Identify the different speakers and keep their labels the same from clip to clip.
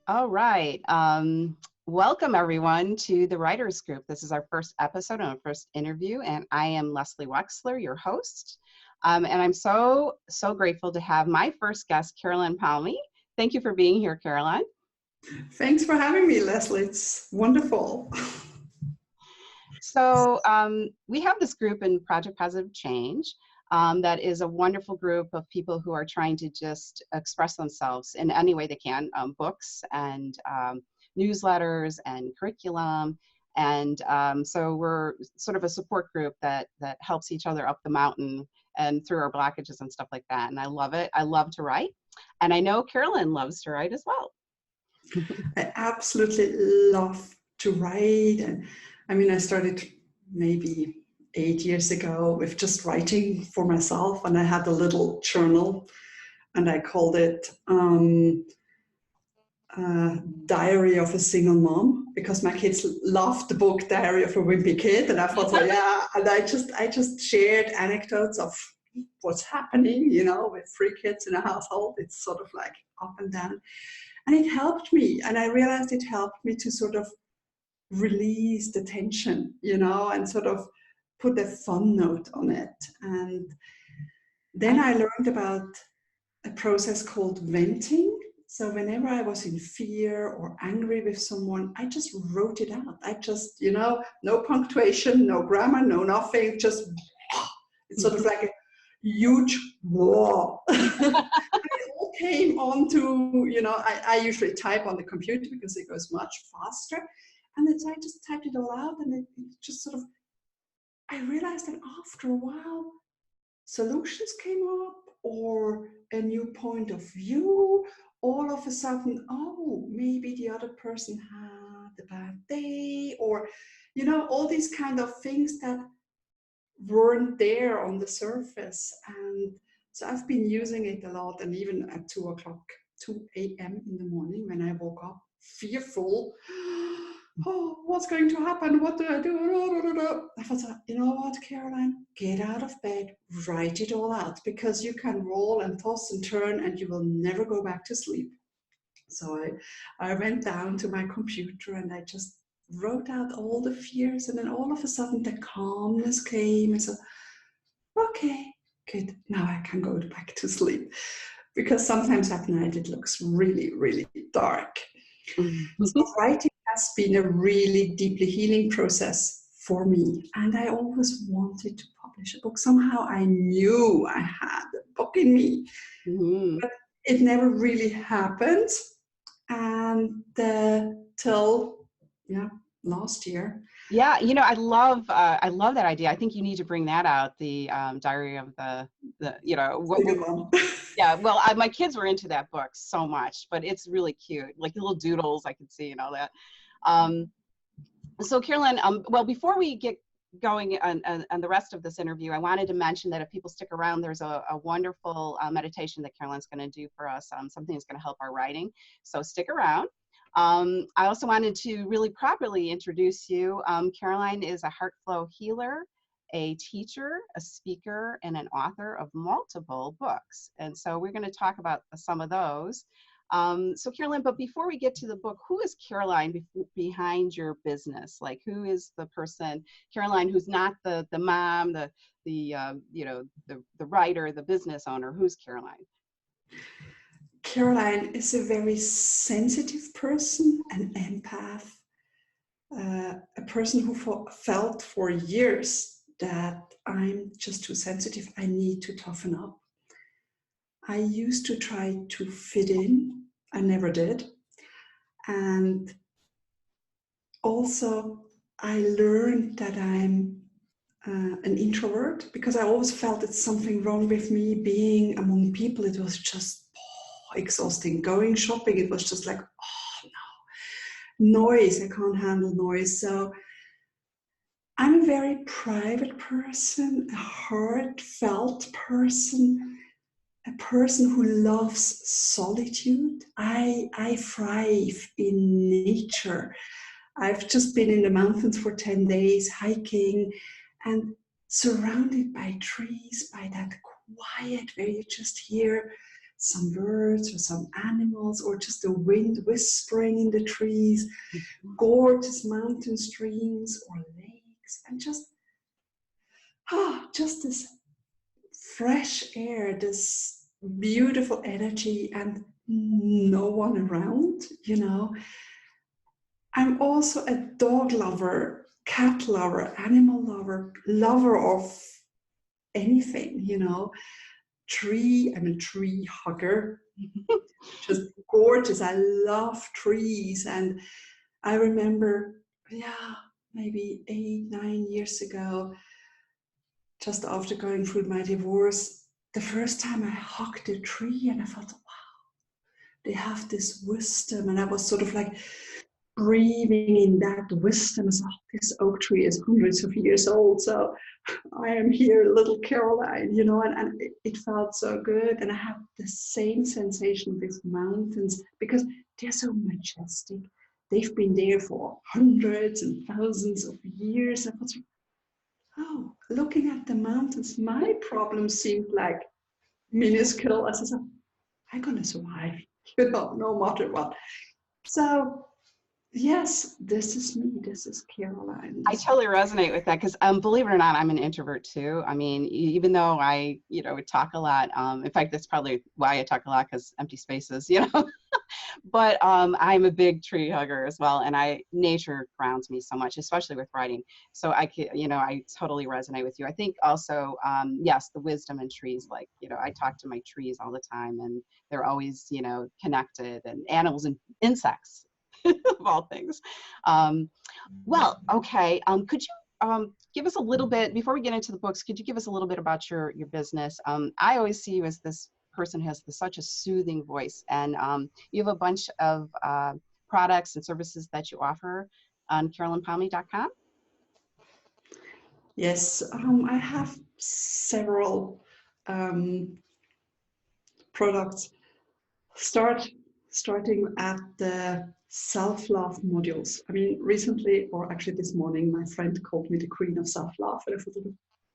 Speaker 1: All right. Welcome everyone to the Writers Group. This is our first episode and our first interview, and I am Lesley Wexler, your host. And I'm so grateful to have my first guest, Caroline Palmy. Thank you for being here, Caroline.
Speaker 2: Thanks for having me, Lesley. It's wonderful.
Speaker 1: So we have this group in Project Positive Change that is a wonderful group of people who are trying to just express themselves in any way they can, books and newsletters and curriculum. And so we're sort of a support group that helps each other up the mountain and through our blockages and stuff like that. And I love it. I love to write. And I know Caroline loves to write as well.
Speaker 2: I absolutely love to write. And I mean, I started maybe 8 years ago with just writing for myself. And I had a little journal and I called it Diary of a Single Mom, because my kids loved the book Diary of a Wimpy Kid. And I thought, well, yeah, and I just shared anecdotes of what's happening, with 3 kids in a household. It's sort of like up and down. And it helped me. And I realized it helped me to sort of release the tension, and sort of put a fun note on it. And then I learned about a process called venting. So whenever I was in fear or angry with someone, I just wrote it out. I just, no punctuation, no grammar, no nothing, just, it's sort of like a huge war. It all came onto, I usually type on the computer because it goes much faster. And then so I just typed it all out, and it just sort of, I realized that after a while, solutions came up or a new point of view. All of a sudden, oh, maybe the other person had a bad day, or, all these kind of things that weren't there on the surface. And so I've been using it a lot, and even at 2 a.m. in the morning when I woke up, fearful, oh, what's going to happen? What do I do? I thought, you know what, Caroline, get out of bed, write it all out, because you can roll and toss and turn and you will never go back to sleep. So I went down to my computer and I just wrote out all the fears, and then all of a sudden the calmness came. And so, okay, good, now I can go back to sleep, because sometimes at night it looks really, really dark. So writing has been a really deeply healing process for me, and I always wanted to publish a book. Somehow I knew I had a book in me, but it never really happened. And till last year.
Speaker 1: Yeah, I love that idea. I think you need to bring that out, the Diary of the yeah. Well, my kids were into that book so much, but it's really cute, like little doodles I could see and all that. So Caroline, well, before we get going on the rest of this interview, I wanted to mention that if people stick around, there's a wonderful meditation that Caroline's going to do for us, something that's going to help our writing. So stick around. I also wanted to really properly introduce you. Caroline is a heart flow healer, a teacher, a speaker, and an author of multiple books. And so we're going to talk about some of those. So Caroline, but before we get to the book, who is Caroline behind your business? Like, who is the person, Caroline, who's not the mom, the writer, the business owner? Who's Caroline?
Speaker 2: Caroline is a very sensitive person, an empath, a person who felt for years that I'm just too sensitive, I need to toughen up. I used to try to fit in, I never did. And also I learned that I'm an introvert, because I always felt it's something wrong with me being among people. It was just exhausting. Going shopping, it was just like, oh no, noise, I can't handle noise. So I'm a very private person, a heartfelt person, a person who loves solitude. I thrive in nature. I've just been in the mountains for 10 days hiking, and surrounded by trees, by that quiet where you just hear some birds or some animals, or just the wind whispering in the trees, gorgeous mountain streams or lakes, and just this fresh air, this beautiful energy, and no one around, you know. I'm also a dog lover, cat lover, animal lover, lover of anything, you know. I'm a tree hugger. Just gorgeous. I love trees. And I remember, maybe 8, 9 years ago, just after going through my divorce, the first time I hugged a tree, and I thought, wow, they have this wisdom. And I was sort of like breathing in that wisdom. So, this oak tree is hundreds of years old, so I am here, little Caroline, you know, and it felt so good. And I have the same sensation with mountains, because they're so majestic. They've been there for hundreds and thousands of years. I thought, oh, looking at the mountains, my problems seemed like minuscule. I said, I'm gonna survive, you know, no matter what. So yes, this is me. This is Caroline.
Speaker 1: I totally resonate with that, because believe it or not, I'm an introvert too. I mean, even though I, talk a lot. In fact, that's probably why I talk a lot, because empty spaces, But I'm a big tree hugger as well, and nature grounds me so much, especially with writing. So I totally resonate with you. I think also, yes, the wisdom in trees. Like, I talk to my trees all the time, and they're always, connected, and animals and insects. Of all things. Well, okay. Could you give us a little bit, before we get into the books, could you give us a little bit about your business? I always see you as this person who has such a soothing voice, and you have a bunch of products and services that you offer on CarolinePalmy.com.
Speaker 2: Yes, I have several products. Starting at the self-love modules. I mean, recently, or actually this morning, my friend called me the queen of self-love, and I thought,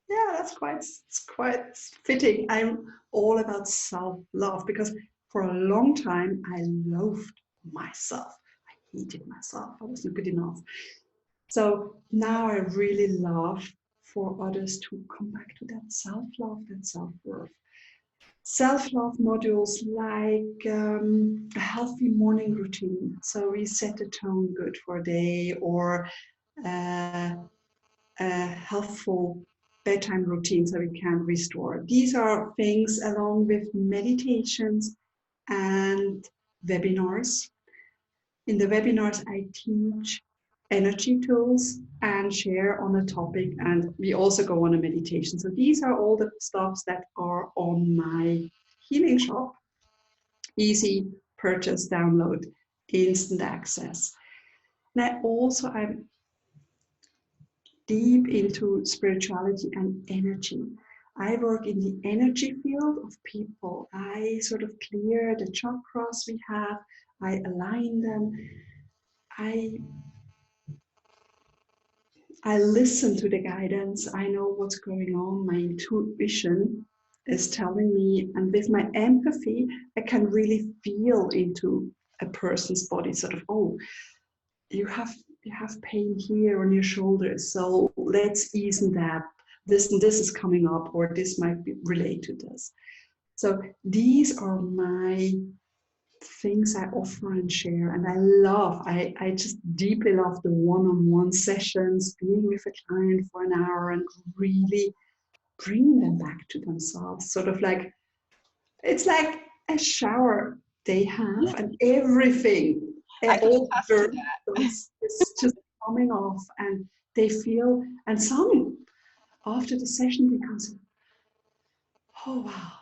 Speaker 2: yeah, it's quite fitting. I'm all about self-love, because for a long time I loathed myself. I hated myself. I wasn't good enough. So now I really love for others to come back to that self-love, that self-worth. Self-love modules like a healthy morning routine, so we set the tone good for a day, or a healthful bedtime routine so we can restore. These are things along with meditations and webinars. In the webinars, I teach energy tools and share on a topic, and we also go on a meditation. So these are all the stuffs that are on my healing shop. Easy purchase, download, instant access. And I'm deep into spirituality and energy. I work in the energy field of people. I sort of clear the chakras we have. I align them. I listen to the guidance. I know what's going on. My intuition is telling me, and with my empathy, I can really feel into a person's body. Sort of, oh, you have pain here on your shoulders, so let's ease that. This and this is coming up, or this might be related to this. So these are my things I offer and share, and I just deeply love the one-on-one sessions, being with a client for an hour and really bring them back to themselves. Sort of like, it's like a shower they have, and everything, all dirt is just coming off, and they feel, and some after the session becomes, oh wow,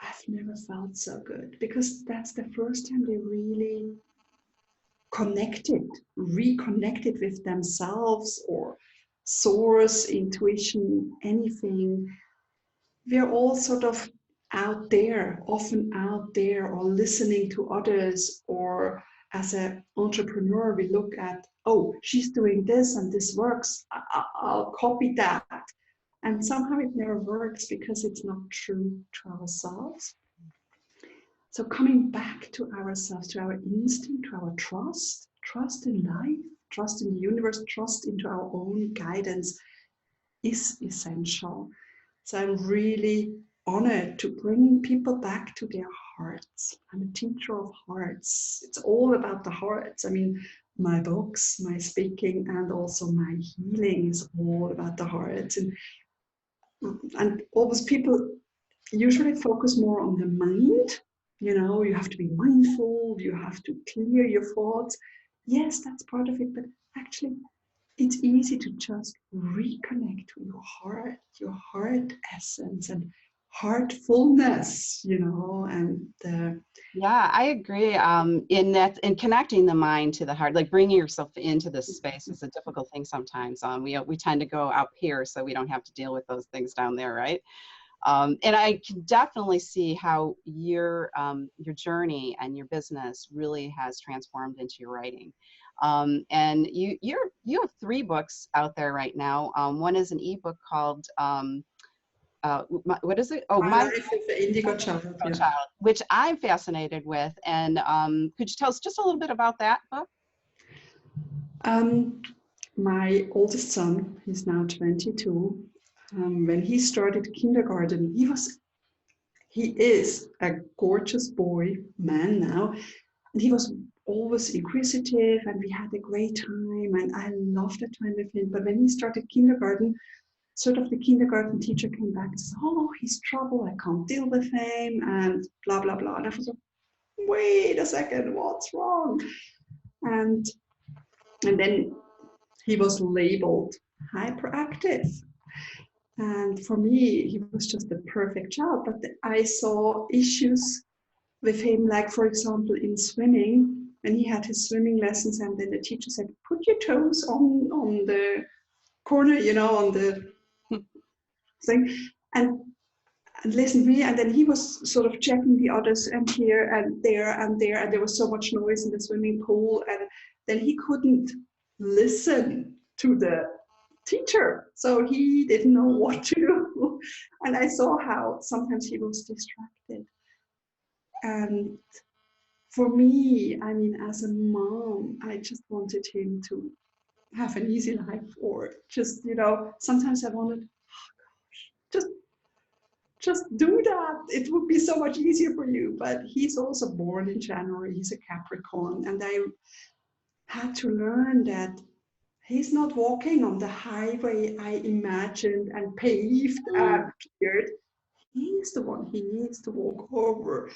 Speaker 2: I've never felt so good, because that's the first time they really reconnected with themselves, or source, intuition, anything. We're all sort of often out there, or listening to others, or as an entrepreneur, we look at, oh, she's doing this and this works, I'll copy that. And somehow it never works, because it's not true to ourselves. So coming back to ourselves, to our instinct, to our trust in life, trust in the universe, trust into our own guidance is essential. So I'm really honored to bring people back to their hearts. I'm a teacher of hearts. It's all about the hearts. I mean, my books, my speaking, and also my healing is all about the hearts. And always people usually focus more on the mind. You know, you have to be mindful, you have to clear your thoughts. Yes, that's part of it, but actually it's easy to just reconnect to your heart essence and heartfulness, you know, and
Speaker 1: yeah, I agree. In that, in connecting the mind to the heart, like bringing yourself into this space is a difficult thing sometimes. We tend to go out here so we don't have to deal with those things down there, right? And I can definitely see how your journey and your business really has transformed into your writing. And you have 3 books out there right now. One is an ebook called what is it? Oh,
Speaker 2: My Life with the Indigo Child, yeah.
Speaker 1: Child, which I'm fascinated with. And could you tell us just a little bit about that book?
Speaker 2: My oldest son, he's now 22. When he started kindergarten, he is a gorgeous man now, and he was always inquisitive, and we had a great time, and I loved the time with him. But when he started kindergarten, sort of the kindergarten teacher came back and said, "Oh, he's trouble, I can't deal with him," and blah, blah, blah. And I was like, wait a second, what's wrong? And then he was labeled hyperactive. And for me, he was just the perfect child. But I saw issues with him, like, for example, in swimming, when he had his swimming lessons, and then the teacher said, "Put your toes on the corner, you know, on the thing, and listen to me." And then he was sort of checking the others, and here and there and there, and there was so much noise in the swimming pool, and then he couldn't listen to the teacher, so he didn't know what to do. And I saw how sometimes he was distracted. And for me, I mean, as a mom, I just wanted him to have an easy life, or just, you know, sometimes I wanted, oh gosh, just do that. It would be so much easier for you. But he's also born in January. He's a Capricorn. And I had to learn that he's not walking on the highway I imagined and paved and cleared. He's the one. He needs to walk over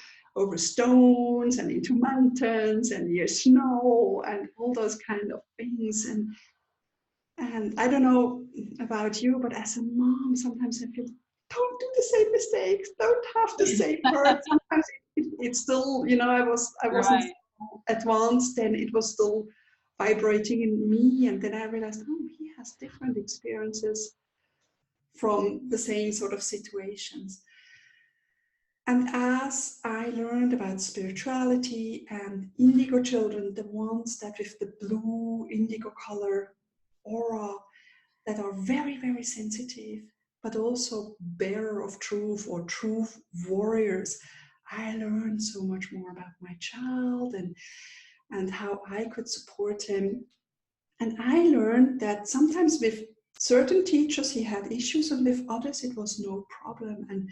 Speaker 2: stones and into mountains and near snow and all those kind of things. And I don't know about you, but as a mom, sometimes I feel, don't do the same mistakes. Don't have the same hurt. Sometimes it's still, you know, I wasn't advanced, and it was still vibrating in me. And then I realized, oh, he has different experiences from the same sort of situations. And as I learned about spirituality and indigo children, the ones that with the blue indigo color aura, that are very, very sensitive, but also bearer of truth or truth warriors, I learned so much more about my child and how I could support him. And I learned that sometimes with certain teachers he had issues, and with others it was no problem. And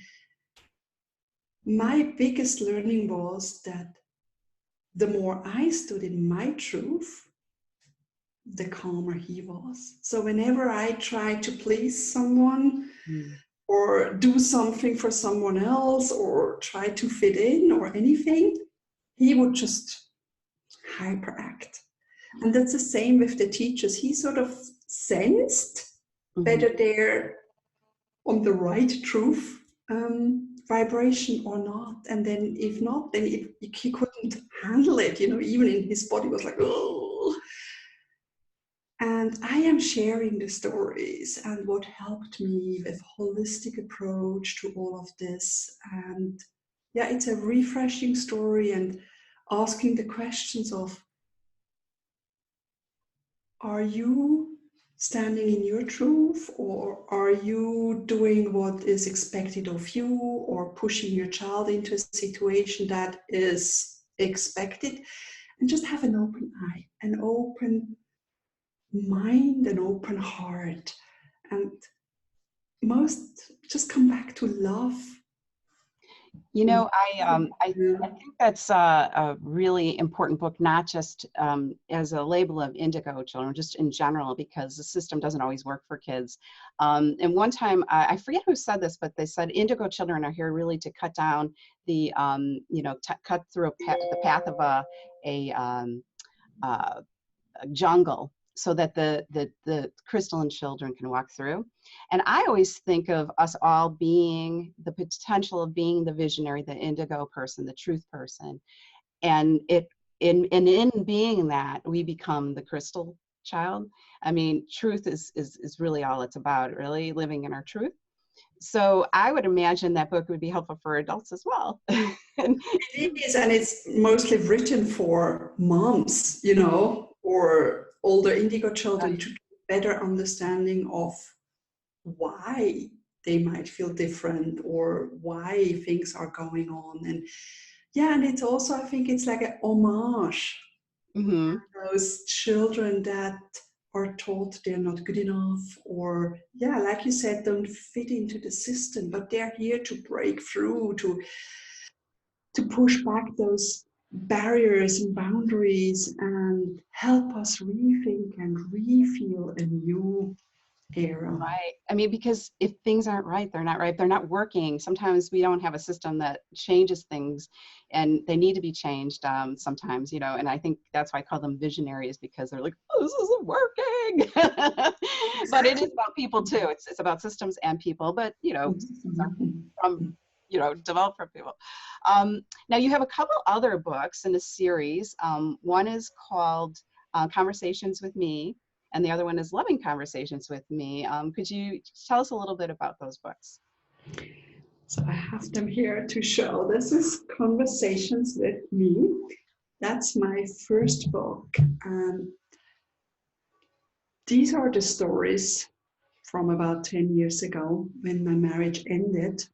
Speaker 2: my biggest learning was that the more I stood in my truth, the calmer he was. So whenever I tried to please someone or do something for someone else or try to fit in or anything, he would just hyperact. And that's the same with the teachers. He sort of sensed whether they're on the right truth vibration or not. And then if not, then he couldn't handle it, you know, even in his body was like, oh. And I am sharing the stories and what helped me with holistic approach to all of this. And yeah, it's a refreshing story, and asking the questions of, are you standing in your truth, or are you doing what is expected of you, or pushing your child into a situation that is expected? And just have an open eye, an open mind, an open heart, and just come back to love.
Speaker 1: You know, I think that's a really important book, not just as a label of Indigo Children, just in general, because the system doesn't always work for kids. And one time, I forget who said this, but they said Indigo Children are here really to cut down the, cut through the path of a jungle, so that the crystalline children can walk through. And I always think of us all being the potential of being the visionary, the indigo person, the truth person. And in being that, we become the crystal child. I mean, truth is really all it's about, really living in our truth. So I would imagine that book would be helpful for adults as well.
Speaker 2: It is, and it's mostly written for moms, or older indigo children, to get better understanding of why they might feel different or why things are going on. And yeah, and it's also, I think it's like an homage.
Speaker 1: Mm-hmm.
Speaker 2: Those children that are told they're not good enough, or yeah, like you said, don't fit into the system, but they're here to break through, to push back those barriers and boundaries and help us rethink and refeel a new era.
Speaker 1: Right. I mean, because if things aren't right, they're not right. They're not working. Sometimes we don't have a system that changes things, and they need to be changed sometimes, and I think that's why I call them visionaries, because they're like, oh, this isn't working. But it is about people too. It's about systems and people, but, systems are from, developed from people. Now you have a couple other books in a series. One is called Conversations with Me, and the other one is Loving Conversations with Me. Could you tell us a little bit about those books?
Speaker 2: So I have them here to show. This is Conversations with Me. That's my first book. These are the stories from about 10 years ago when my marriage ended.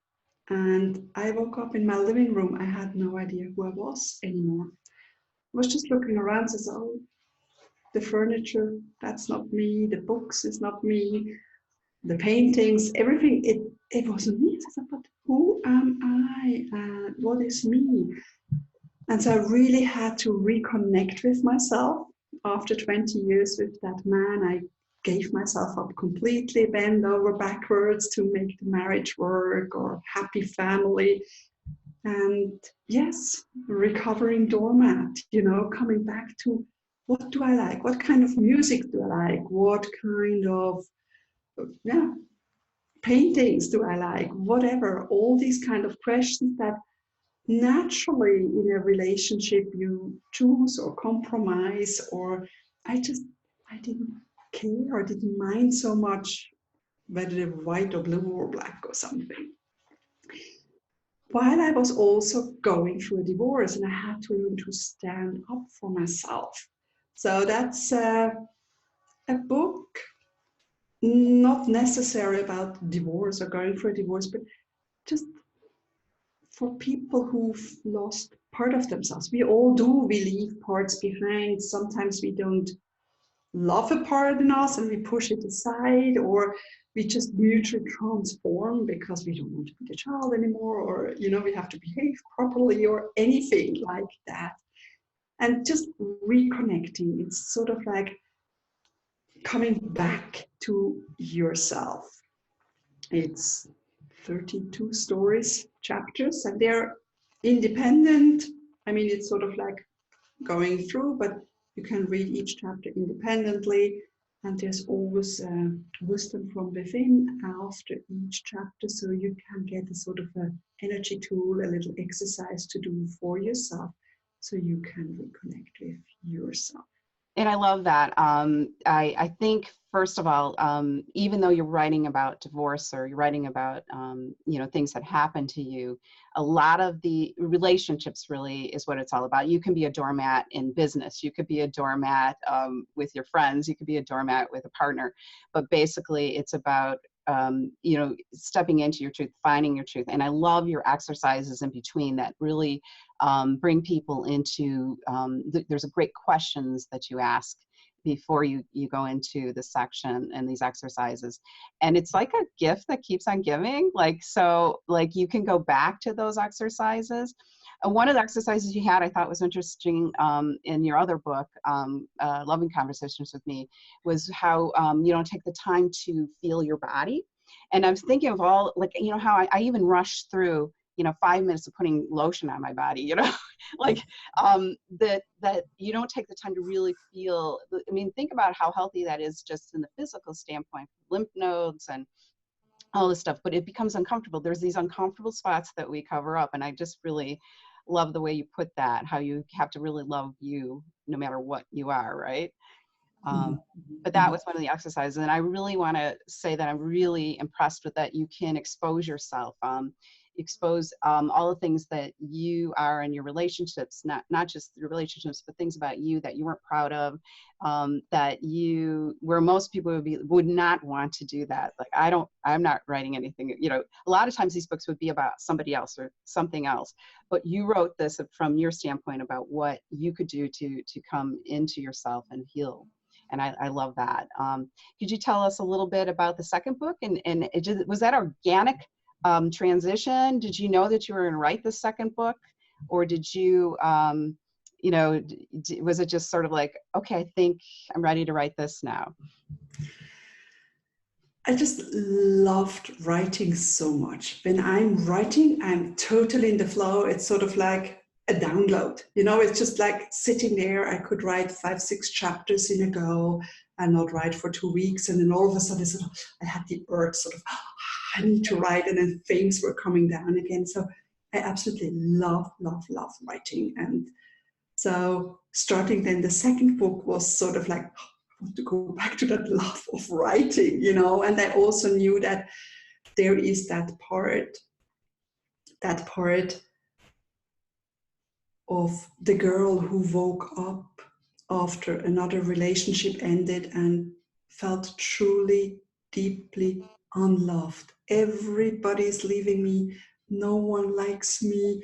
Speaker 2: And I woke up in my living room. I had no idea who I was anymore. I was just looking around and said, oh, the furniture, that's not me. The books is not me. The paintings, everything, it wasn't me. I said, but who am I? What is me? And so I really had to reconnect with myself. After 20 years with that man, I gave myself up completely, bent over backwards to make the marriage work, or happy family. And yes, recovering doormat, coming back to what do I like? What kind of music do I like? What kind of paintings do I like? Whatever, all these kind of questions that naturally in a relationship you choose or compromise, or I didn't care or didn't mind so much whether they were white or blue or black or something. While I was also going through a divorce, and I had to learn to stand up for myself. So that's a book not necessarily about divorce or going through a divorce, but just for people who've lost part of themselves. We all do, we leave parts behind. Sometimes we don't love a part in us and we push it aside, or we just mutually transform because we don't want to be the child anymore, or we have to behave properly, or anything like that. And just reconnecting, it's sort of like coming back to yourself. It's 32 stories, chapters, and they're independent. I mean, it's sort of like going through, but you can read each chapter independently, and there's always wisdom from within after each chapter, so you can get a sort of an energy tool, a little exercise to do for yourself, so you can reconnect with yourself.
Speaker 1: And I love that. I think, first of all, even though you're writing about divorce or you're writing about, things that happen to you, a lot of the relationships really is what it's all about. You can be a doormat in business. You could be a doormat with your friends. You could be a doormat with a partner. But basically, it's about stepping into your truth, finding your truth. And I love your exercises in between that really bring people into, there's a great questions that you ask before you go into the section and these exercises. And it's like a gift that keeps on giving. So you can go back to those exercises. One of the exercises you had, I thought was interesting in your other book, Loving Conversations with Me, was how you don't take the time to feel your body. And I was thinking of all, how I even rushed through, 5 minutes of putting lotion on my body, that you don't take the time to really feel. I mean, think about how healthy that is just in the physical standpoint, lymph nodes and all this stuff, but it becomes uncomfortable. There's these uncomfortable spots that we cover up. And I just really love the way you put that, how you have to really love you no matter what you are, right? But that was one of the exercises. And I really want to say that I'm really impressed with that. You can expose yourself, expose all the things that you are in your relationships, not just your relationships, but things about you that you weren't proud of, where most people would not want to do that. I'm not writing anything, a lot of times these books would be about somebody else or something else, but you wrote this from your standpoint about what you could do to come into yourself and heal. And I love that. Could you tell us a little bit about the second book? And was that organic transition? Did you know that you were going to write the second book, or did you, was it just sort of like, okay, I think I'm ready to write this now?
Speaker 2: I just loved writing so much. When I'm writing, I'm totally in the flow. It's sort of like a download, it's just like sitting there. I could write 5-6 chapters in a go and not write for 2 weeks. And then all of a sudden, I had the urge I need to write, and then things were coming down again. So I absolutely love writing. And so starting then the second book was sort of like, I want to go back to that love of writing, and I also knew that there is that part of the girl who woke up after another relationship ended and felt truly, deeply unloved. Everybody's leaving me. No one likes me.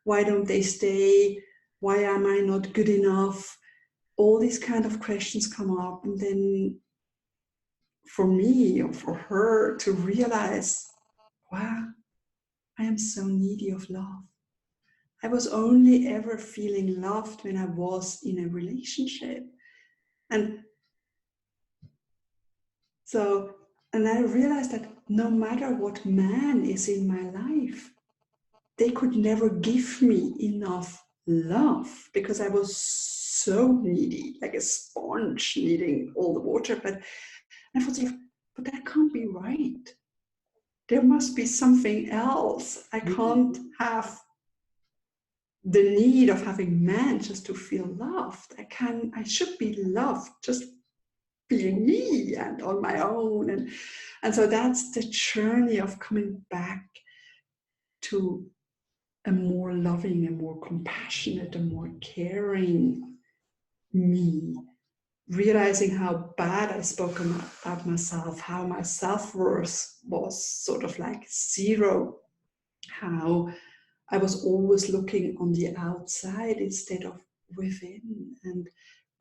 Speaker 2: Why don't they stay? Why am I not good enough? All these kind of questions come up. And then for me or for her to realize, wow, I am so needy of love. I was only ever feeling loved when I was in a relationship. And I realized that no matter what man is in my life, they could never give me enough love because I was so needy, like a sponge needing all the water. But I thought, but that can't be right. There must be something else. I can't have the need of having men just to feel loved. I should be loved just being me and on my own. And so that's the journey of coming back to a more loving, a more compassionate, a more caring me, realizing how bad I spoke about myself, how my self-worth was sort of like zero, how I was always looking on the outside instead of within, and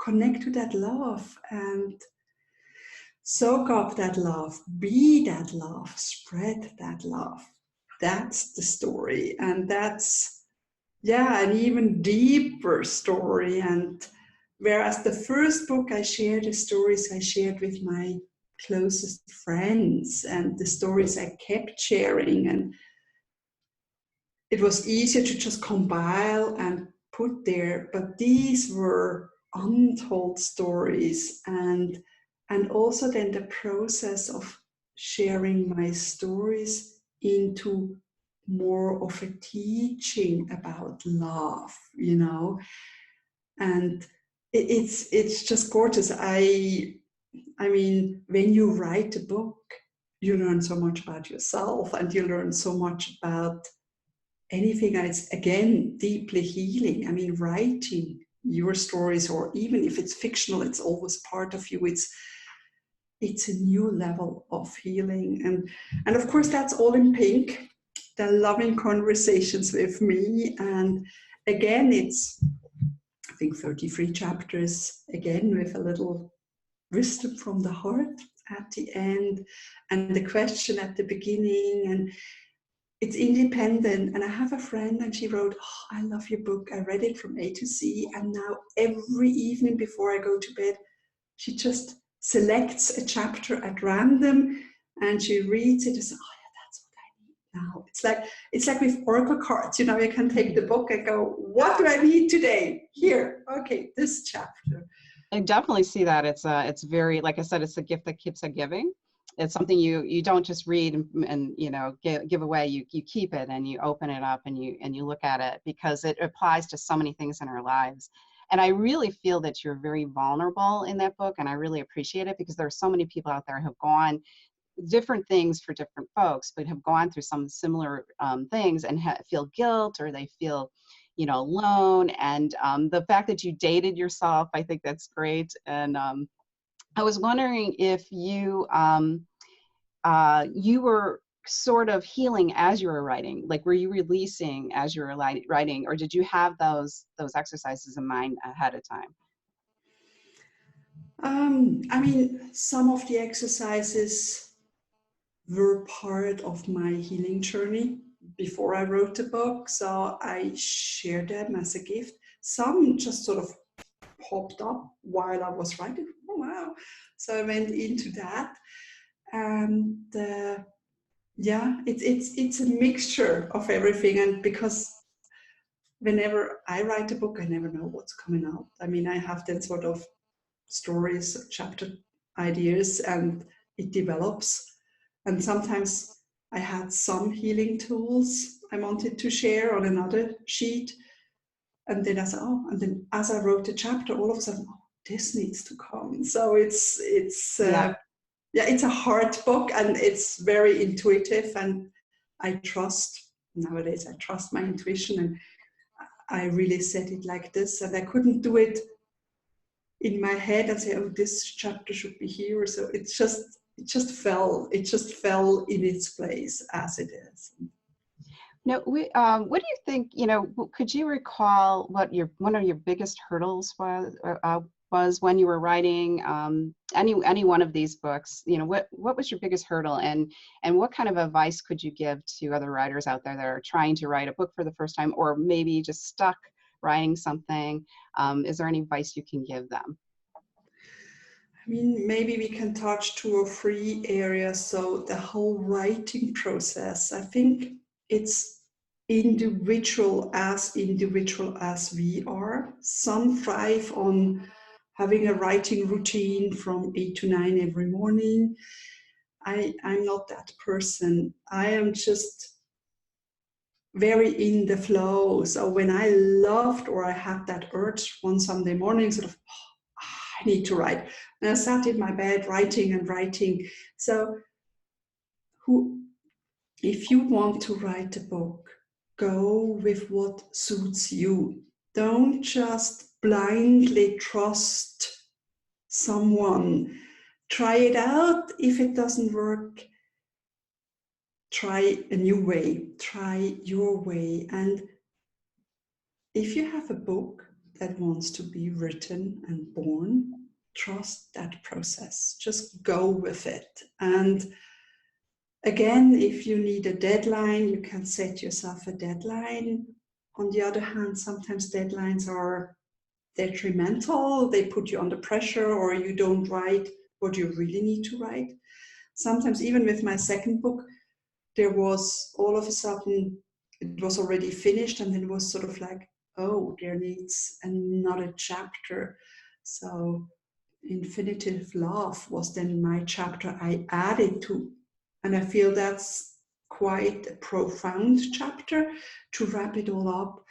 Speaker 2: connect to that love and soak up that love, be that love, spread that love. That's the story. And that's, an even deeper story. And whereas the first book I shared the stories I shared with my closest friends and the stories I kept sharing, and it was easier to just compile and put there, but these were untold stories, and also then the process of sharing my stories into more of a teaching about love, and it's just gorgeous. I mean, when you write a book, you learn so much about yourself, and you learn so much about anything that's, again, deeply healing. I mean, writing your stories, or even if it's fictional, it's always part of you. It's a new level of healing. And of course, that's all in pink. The loving conversations with me. And again, it's, I think, 33 chapters, again, with a little wisdom from the heart at the end, and the question at the beginning. And it's independent. And I have a friend, and she wrote, "Oh, I love your book. I read it from A to Z. And now every evening before I go to bed, she just selects a chapter at random, and she reads it and says, oh yeah, that's what I need now." It's like with oracle cards, you know, you can take the book and go, what do I need today? Here, okay, this chapter.
Speaker 1: I definitely see that. It's very, like I said, it's a gift that keeps on giving. It's something you don't just read and you know, give away. You keep it, and you open it up, and you look at it, because it applies to so many things in our lives. And I really feel that you're very vulnerable in that book, and I really appreciate it, because there are so many people out there who have gone different things for different folks, but have gone through some similar things and feel guilt, or they feel, you know, alone. And the fact that you dated yourself, I think that's great. And I was wondering if you you were sort of healing as you were writing, like were you releasing as you were writing, or did you have those exercises in mind ahead of time?
Speaker 2: I mean, some of the exercises were part of my healing journey before I wrote the book, so I shared them as a gift. Some just sort of popped up while I was writing. Oh wow! So I went into that, and yeah, it's a mixture of everything. And because whenever I write a book, I never know what's coming out. I mean, I have that sort of stories, chapter ideas, and it develops. And sometimes I had some healing tools I wanted to share on another sheet. And then I said, oh, and then as I wrote the chapter, all of a sudden, oh, this needs to come. So it's yeah, it's a hard book, and it's very intuitive, and I trust, nowadays I trust my intuition, and I really said it like this, and I couldn't do it in my head and say, oh, this chapter should be here. So it just fell in its place as it is.
Speaker 1: No, what do you think, you know, could you recall what one of your biggest hurdles was when you were writing any one of these books? You know, what was your biggest hurdle, and what kind of advice could you give to other writers out there that are trying to write a book for the first time, or maybe just stuck writing something? Is there any advice you can give them?
Speaker 2: I mean, maybe we can touch 2 or 3 areas. So the whole writing process, I think it's individual as we are. Some thrive on having a writing routine from 8 to 9 every morning. I'm not that person. I am just very in the flow. So when I loved, or I had that urge one Sunday morning, sort of, oh, I need to write. And I sat in my bed writing and writing. So if you want to write a book, go with what suits you. Don't just blindly trust someone. Try it out. If it doesn't work, try a new way. Try your way. And if you have a book that wants to be written and born, trust that process. Just go with it. And again, if you need a deadline, you can set yourself a deadline. On the other hand, sometimes deadlines are detrimental. They put you under pressure, or you don't write what you really need to write. Sometimes, even with my second book, there was all of a sudden, it was already finished, and then it was sort of like, oh, there needs another chapter. So Infinitive Love was then my chapter I added to. And I feel that's quite a profound chapter to wrap it all up.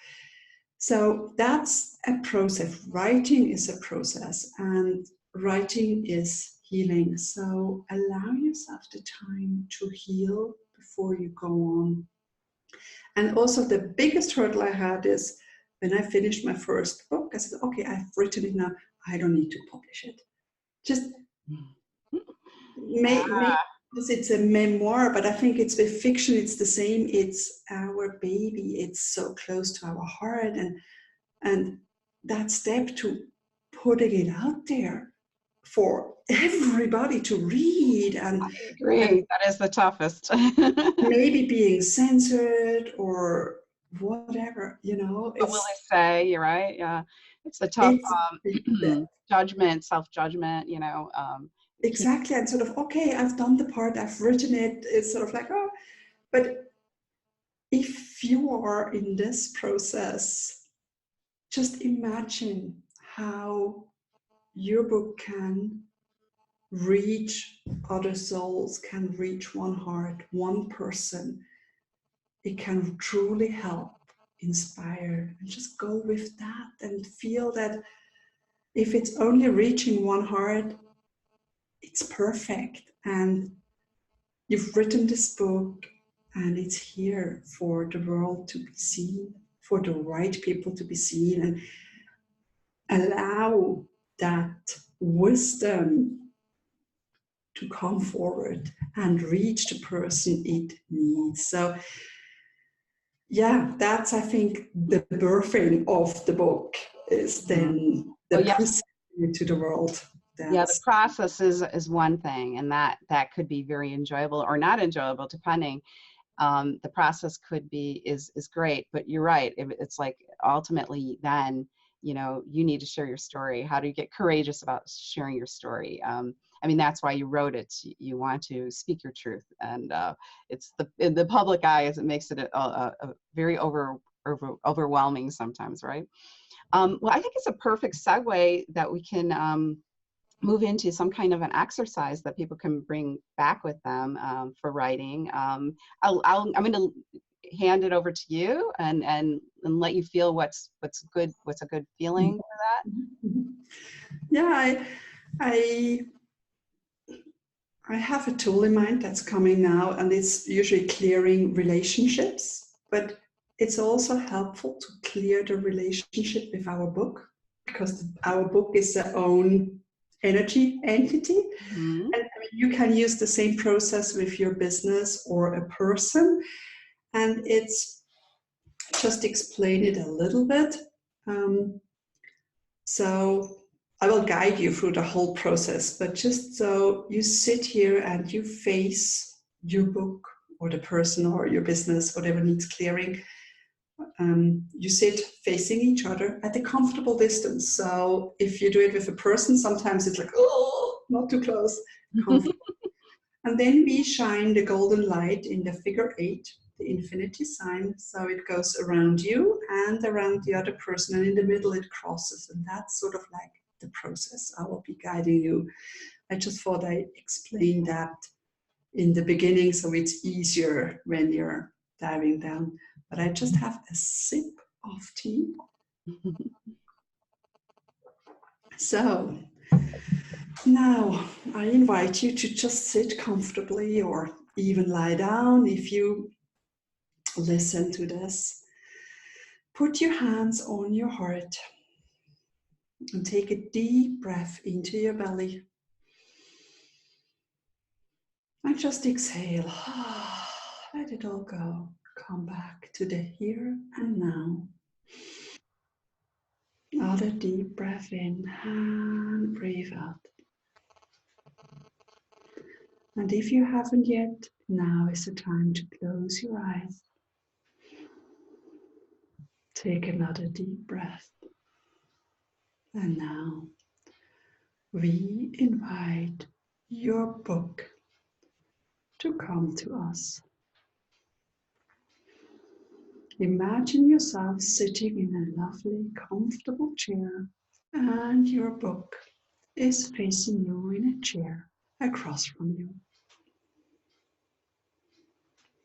Speaker 2: So that's a process. Writing is a process, and writing is healing. So allow yourself the time to heal before you go on. And also the biggest hurdle I had is when I finished my first book, I said, okay, I've written it now. I don't need to publish it. Just maybe because it's a memoir, but I think it's with fiction, it's the same. It's our baby. It's so close to our heart. And that step to putting it out there for everybody to read, and
Speaker 1: I agree. That is the toughest.
Speaker 2: maybe being censored or whatever, you know.
Speaker 1: What will they say? You're right. Yeah, it's the tough judgment, self-judgment. You know.
Speaker 2: Exactly, and sort of, okay, I've done the part, I've written it. It's sort of like, oh, but if you are in this process, just imagine how your book can reach other souls, can reach one heart, one person. It can truly help, inspire, and just go with that and feel that if it's only reaching one heart, it's perfect. And you've written this book and it's here for the world to be seen, for the right people to be seen, and allow that wisdom to come forward and reach the person it needs. So yeah, that's, I think, the birthing of the book is then the presenting to the world.
Speaker 1: Yeah, the process is one thing, and that could be very enjoyable or not enjoyable, depending. The process could be is great, but you're right. It's like ultimately then, you know, you need to share your story. How do you get courageous about sharing your story? I mean, that's why you wrote it. You want to speak your truth, and it's in the public eye, as it makes it a very overwhelming sometimes, right? Well, I think it's a perfect segue that we can move into some kind of an exercise that people can bring back with them for writing. I'm going to hand it over to you and let you feel what's good, what's a good feeling for that.
Speaker 2: Yeah, I have a tool in mind that's coming now, and it's usually clearing relationships, but it's also helpful to clear the relationship with our book, because our book is their own energy entity.
Speaker 1: Mm-hmm.
Speaker 2: And I mean, you can use the same process with your business or a person, and it's just explain it a little bit. So I will guide you through the whole process, but just so you sit here and you face your book or the person or your business, whatever needs clearing. You sit facing each other at a comfortable distance. So if you do it with a person, sometimes it's like, oh, not too close. And then we shine the golden light in the figure 8, the infinity sign. So it goes around you and around the other person, and in the middle it crosses. And that's sort of like the process. I will be guiding you. I just thought I'd explain that in the beginning so it's easier when you're diving down. But I just have a sip of tea. So now I invite you to just sit comfortably or even lie down if you listen to this. Put your hands on your heart and take a deep breath into your belly. And just exhale. Let it all go. Come back to the here and now. Another deep breath in and breathe out. And if you haven't yet, now is the time to close your eyes. Take another deep breath. And now we invite your book to come to us. Imagine yourself sitting in a lovely, comfortable chair, and your book is facing you in a chair across from you.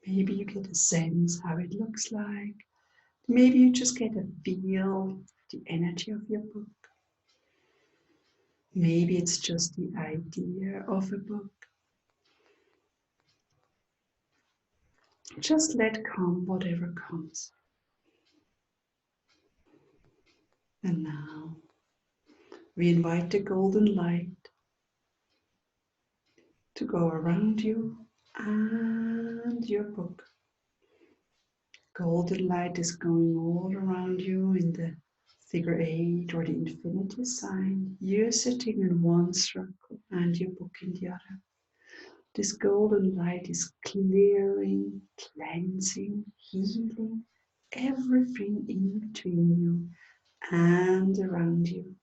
Speaker 2: Maybe you get a sense how it looks like, Maybe you just get a feel, the energy of your book. Maybe it's just the idea of a book. Just let come whatever comes. And now we invite the golden light to go around you and your book. Golden light is going all around you in the figure 8 or the infinity sign. You're sitting in one circle and your book in the other. This golden light is clearing, cleansing, healing everything in between you and around you.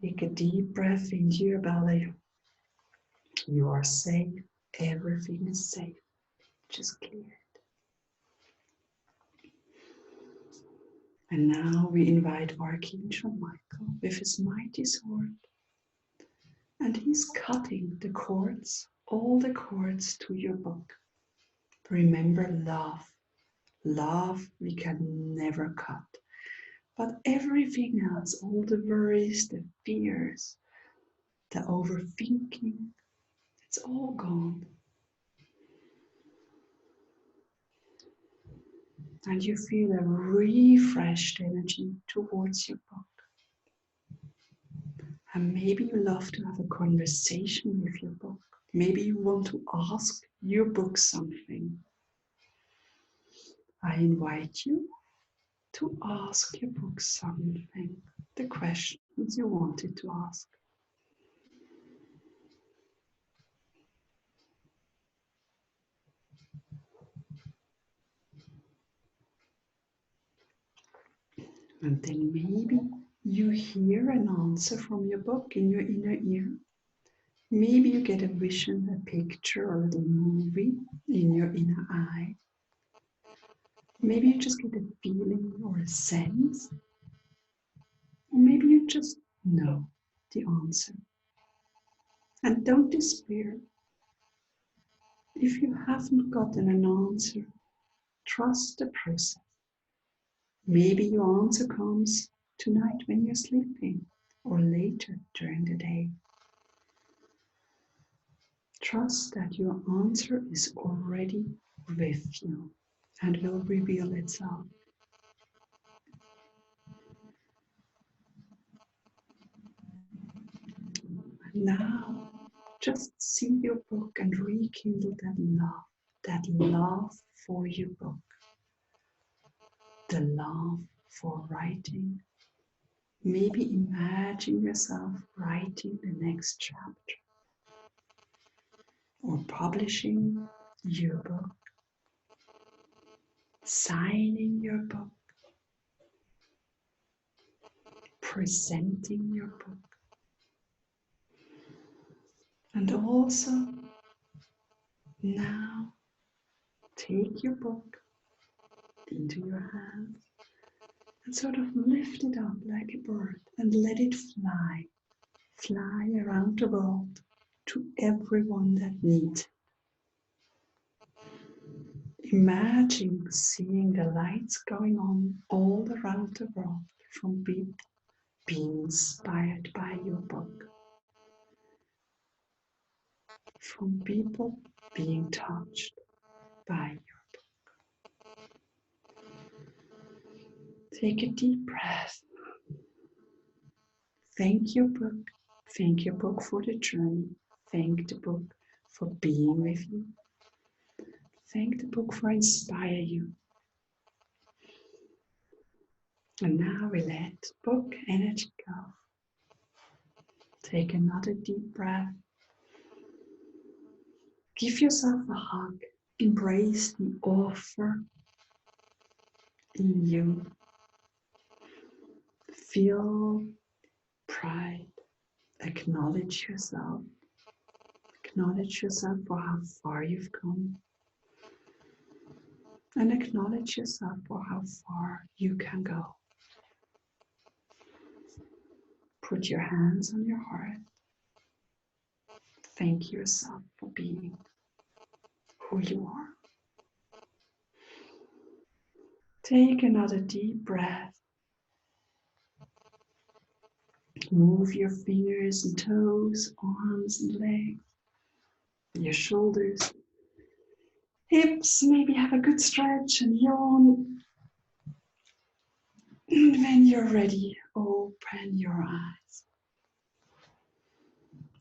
Speaker 2: Take a deep breath into your belly. You are safe. Everything is safe. Just clear. And now we invite Archangel Michael with his mighty sword. And he's cutting the cords, all the cords to your book. Remember love. Love we can never cut. But everything else, all the worries, the fears, the overthinking, it's all gone. And you feel a refreshed energy towards your book. And maybe you love to have a conversation with your book. Maybe you want to ask your book something. I invite you to ask your book something, the questions you wanted to ask. And then maybe you hear an answer from your book in your inner ear. Maybe you get a vision, a picture, or a little movie in your inner eye. Maybe you just get a feeling or a sense. Or maybe you just know the answer. And don't despair. If you haven't gotten an answer, trust the process. Maybe your answer comes tonight when you're sleeping or later during the day. Trust that your answer is already with you and will reveal itself. And now, just see your book and rekindle that love for your book, the love for writing. Maybe imagine yourself writing the next chapter or publishing your book, signing your book, presenting your book. And also, now, take your book into your hands and sort of lift it up like a bird and let it fly around the world to everyone that needs it. Imagine seeing the lights going on all around the world from people being inspired by your book, from people being touched by your book. Take a deep breath. Thank your book. Thank your book for the journey. Thank the book for being with you. Thank the book for inspiring you. And now we let book energy go. Take another deep breath. Give yourself a hug. Embrace the author in you. Feel pride. Acknowledge yourself. Acknowledge yourself for how far you've come. And acknowledge yourself for how far you can go. Put your hands on your heart. Thank yourself for being who you are. Take another deep breath. Move your fingers and toes, arms and legs, your shoulders, hips. Maybe have a good stretch and yawn. And when you're ready, open your eyes.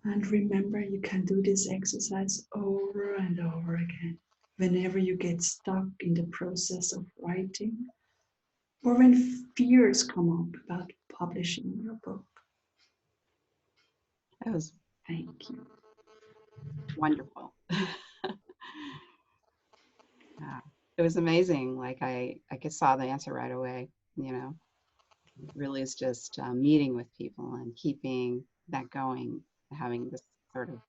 Speaker 2: And remember, you can do this exercise over and over again whenever you get stuck in the process of writing or when fears come up about publishing your book.
Speaker 1: That was
Speaker 2: Thank you.
Speaker 1: wonderful. Yeah, it was amazing. Like I saw the answer right away. You know, it really is just meeting with people and keeping that going, having this sort of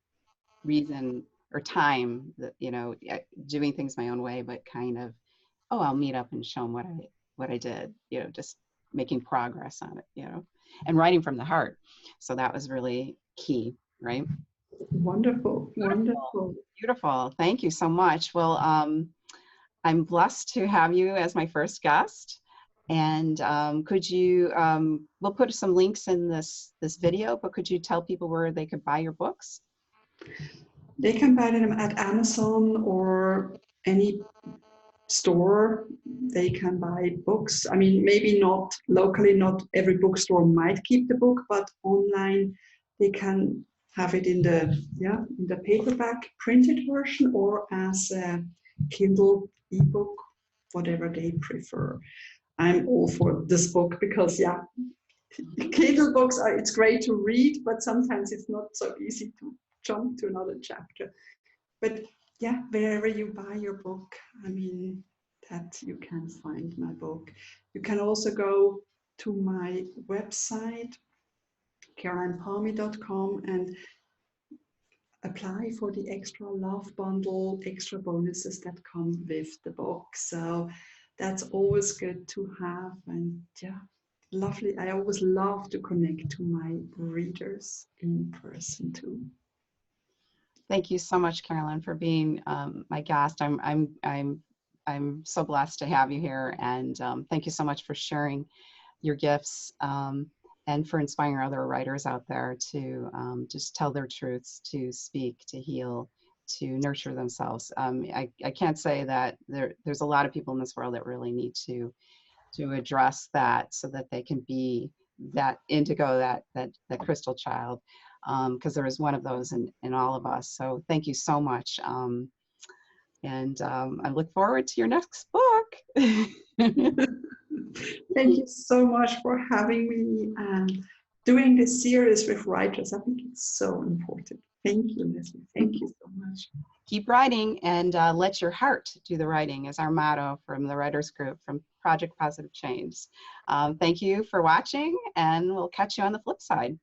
Speaker 1: reason or time that, you know, doing things my own way, but kind of, oh, I'll meet up and show them what I did. You know, just making progress on it. You know, and writing from the heart. So that was really key, right?
Speaker 2: Wonderful, wonderful.
Speaker 1: Beautiful. Thank you so much. Well, I'm blessed to have you as my first guest. And could you, we'll put some links in this video, but could you tell people where they could buy your books?
Speaker 2: They can buy them at Amazon or any store. They can buy books. I mean, maybe not locally, not every bookstore might keep the book, but online they can have it in the paperback printed version or as a Kindle ebook, whatever they prefer. I'm all for this book because Kindle books it's great to read, but sometimes it's not so easy to jump to another chapter. But yeah, wherever you buy your book, I mean, that you can find my book. You can also go to my website, carolinepalmy.com, and apply for the extra love bundle, extra bonuses that come with the book. So that's always good to have. And yeah, lovely. I always love to connect to my readers in person too.
Speaker 1: Thank you so much, Caroline, for being my guest. I'm so blessed to have you here, and thank you so much for sharing your gifts and for inspiring other writers out there to just tell their truths, to speak, to heal, to nurture themselves. I can't say that there's a lot of people in this world that really need to address that so that they can be that indigo, that crystal child, because there is one of those in all of us. So thank you so much. And I look forward to your next book.
Speaker 2: Thank you so much for having me and doing this series with writers. I think it's so important. Thank you, Lesley. Thank you so much.
Speaker 1: Keep writing and let your heart do the writing is our motto from the Writers Group, from Project Positive Change. Thank you for watching, and we'll catch you on the flip side.